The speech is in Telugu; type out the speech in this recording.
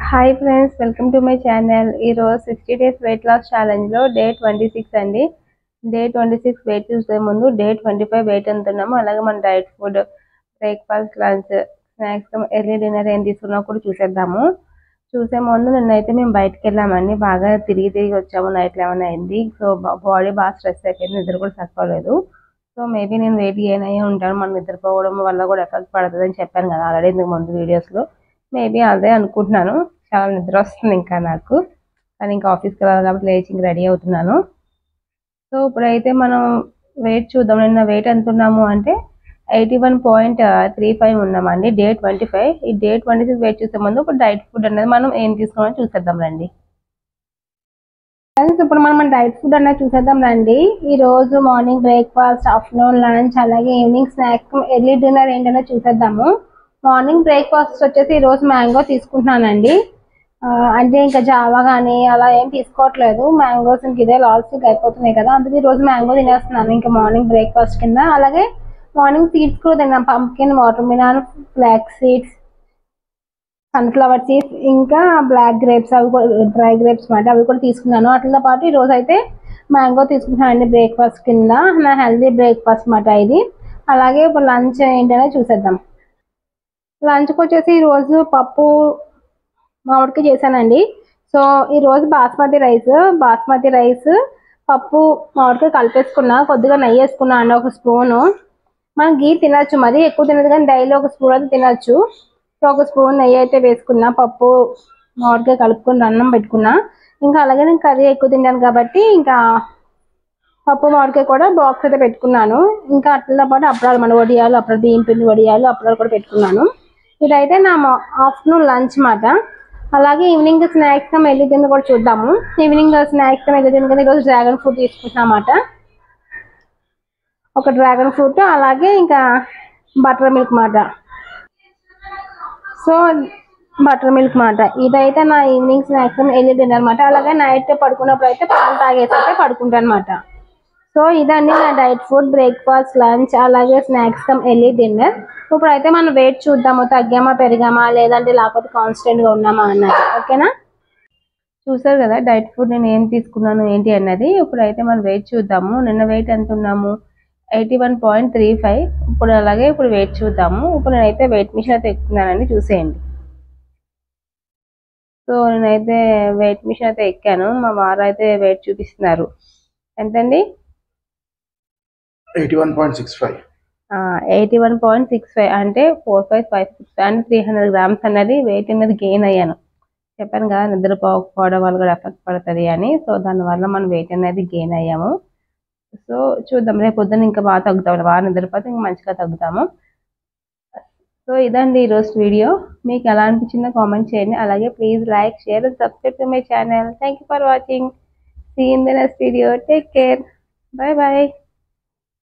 Hi friends, welcome to my channel. ఈరోజు 60 డేస్ వెయిట్ లాస్ ఛాలెంజ్లో డే 26 అండి. డే 26 వెయిట్ చూసే ముందు డే 25 వెయిట్ ఎంతున్నాము, అలాగే మన diet food, breakfast, lunch, snacks, early dinner ఏం తీసుకున్నా కూడా చూసేద్దాము. చూసే ముందు నిన్నైతే మేము బయటకు వెళ్ళామండి. బాగా తిరిగి వచ్చాము. నైట్ 11 అయింది. సో బాడీ బాగా స్ట్రెస్ అయిపోయింది, నిద్ర కూడా సరిపోలేదు. సో మేబీ నేను వెయిట్ గెయిన్ అయ్యి ఉంటాను. మనం నిద్రపోవడం వల్ల కూడా ఎఫెక్ట్ పడుతుంది అని చెప్పాను కదా ఆల్రెడీ ఇంతకు ముందు వీడియోస్లో. మేబీ అదే అనుకుంటున్నాను. చాలా నిద్ర వస్తుంది ఇంకా నాకు, కానీ ఇంకా ఆఫీస్కి వెళ్ళాలి కాబట్టి లేచి ఇంక రెడీ అవుతున్నాను. సో ఇప్పుడైతే మనం వెయిట్ చూద్దాం. నిన్న వెయిట్ ఎంత ఉన్నాము అంటే 81.35 ఉన్నామండి డే 25. ఈ డే 26 వెయిట్ చూసే ముందు ఇప్పుడు డైట్ ఫుడ్ అనేది మనం ఏం తీసుకోవాలని చూసేద్దాం రండి. ఇప్పుడు మనం డైట్ ఫుడ్ అనేది చూసేద్దాం రండి. ఈ రోజు మార్నింగ్ బ్రేక్ఫాస్ట్, ఆఫ్టర్నూన్ లంచ్, అలాగే ఈవినింగ్ స్నాక్స్, ఎర్లీ డిన్నర్ ఏంటనే చూసేద్దాము. మార్నింగ్ బ్రేక్ఫాస్ట్ వచ్చేసి ఈ రోజు మ్యాంగో తీసుకుంటున్నానండి. అంటే ఇంకా జావా కానీ అలా ఏం తీసుకోవట్లేదు. మ్యాంగోస్ ఇంక ఇదే లాస్ట్కి అయిపోతున్నాయి కదా, అందుకే ఈరోజు మ్యాంగో తినేస్తున్నాను ఇంకా మార్నింగ్ బ్రేక్ఫాస్ట్ కింద. అలాగే మార్నింగ్ సీడ్స్ కూడా తిన్నాం. Pumpkin, watermelon, flax seeds, sunflower seeds, ఇంకా బ్లాక్ గ్రేప్స్, అవి కూడా డ్రై గ్రేప్స్ మాట, అవి కూడా తీసుకున్నాను. వాటితో పాటు ఈరోజు అయితే మ్యాంగో తీసుకుంటున్నానండి బ్రేక్ఫాస్ట్ కింద. నా హెల్దీ బ్రేక్ఫాస్ట్ మాట ఇది. అలాగే ఇప్పుడు లంచ్ ఏంటనే చూసేద్దాం. లంచ్కి వచ్చేసి ఈరోజు పప్పు మామిడికాయ చేశానండి. సో ఈరోజు బాస్మతి రైస్, పప్పు, మామిడికాయ కలిపేసుకున్నా. కొద్దిగా నెయ్యి వేసుకున్నా అండి, ఒక స్పూను. మనం గీ తినచ్చు, మరీ ఎక్కువ తినదు కానీ డైలీ ఒక స్పూన్ అయితే తినచ్చు. సో ఒక స్పూన్ నెయ్యి అయితే వేసుకున్నా. పప్పు మామిడికాయ కలుపుకుని అన్నం పెట్టుకున్నా. ఇంకా అలాగే నేను కర్రీ ఎక్కువ తింటాను కాబట్టి ఇంకా పప్పు మామిడికాయ కూడా బాక్స్ అయితే పెట్టుకున్నాను. ఇంకా అట్లతో పాటు అప్పడాలు, మన వడియాలు, అప్పుడు బియ్యం పిండి వడియాలు, అప్పడాలు కూడా పెట్టుకున్నాను. ఇదైతే నా ఆఫ్టర్నూన్ లంచ్ మాట. అలాగే ఈవినింగ్ స్నాక్స్ ఎల్లి కింద కూడా చూద్దాము. ఈవినింగ్ స్నాక్స్ ఎల్లి కింద ఈరోజు డ్రాగన్ ఫ్రూట్ తీసుకుంటున్నమాట. ఒక డ్రాగన్ ఫ్రూట్, అలాగే ఇంకా బటర్ మిల్క్ మాట. సో బటర్ మిల్క్ మాట ఇదైతే నా ఈవినింగ్ స్నాక్స్ ఎల్లి డిన్నర్ అనమాట. అలాగే నైట్ పడుకున్నప్పుడు అయితే పాలు తాగేసి అయితే పడుకుంటాను అనమాట. సో ఇదండి నా డైట్ ఫుడ్, బ్రేక్ఫాస్ట్, లంచ్, అలాగే స్నాక్స్ ఎర్లీ డిన్నర్. ఇప్పుడైతే మనం వెయిట్ చూద్దాము, తగ్గామా పెరిగామా, లేదంటే లేకపోతే కాన్స్టెంట్గా ఉన్నామా అన్నది. ఓకేనా? చూసారు కదా డైట్ ఫుడ్ నేను ఏం తీసుకున్నాను ఏంటి అన్నది. ఇప్పుడైతే మనం వెయిట్ చూద్దాము. నిన్న వెయిట్ ఎంత ఉన్నాము? 81.35. ఇప్పుడు వెయిట్ చూద్దాము. ఇప్పుడు నేనైతే వెయిట్ మిషన్ అయితే ఎక్కుతున్నానండి, చూసేయండి. సో నేనైతే వెయిట్ మిషన్ అయితే ఎక్కాను. మా వారు అయితే వెయిట్ చూపిస్తున్నారు. ఎంతండి? 81.65. 81.65 అంటే 4556 అంటే 300 గ్రామ్స్ అన్నది వెయిట్ అనేది గెయిన్ అయ్యాను. చెప్పాను కదా నిద్రపోకపోవడం వల్ల కూడా ఎఫెక్ట్ పడుతుంది అని. సో దానివల్ల మనం వెయిట్ అనేది గెయిన్ అయ్యాము. సో చూద్దాం, రేపు పొద్దున్న ఇంకా బాగా తగ్గుతాము. బాగా నిద్రపోతే ఇంకా మంచిగా తగ్గుతాము. సో ఇదండి ఈరోజు వీడియో. మీకు ఎలా అనిపించిందో కామెంట్ చేయండి. అలాగే please like, share and subscribe to my channel. Thank you for watching. See in the next video. Take care. Bye bye.